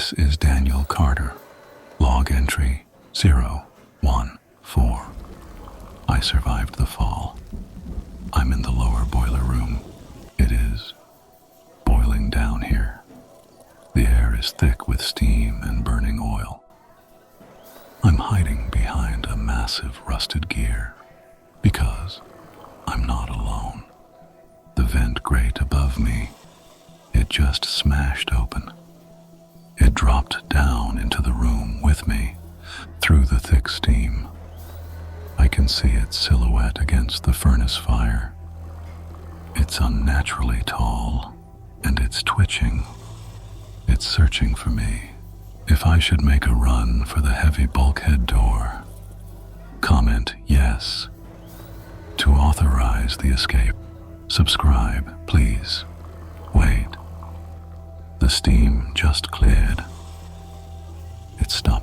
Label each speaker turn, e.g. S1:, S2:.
S1: This is Daniel Carter. Log entry 014. I survived the fall. I'm in the lower boiler room. It is boiling down here. The air is thick with steam and burning oil. I'm hiding behind a massive rusted gear because I'm not alone. The vent grate above me, it just smashed open. It dropped down into the room with me through the thick steam. I can see its silhouette against the furnace fire. It's unnaturally tall, and it's twitching. It's searching for me. If I should make a run for the heavy bulkhead door, comment yes. To authorize the escape, subscribe, please. Wait. The steam just cleared. It stopped.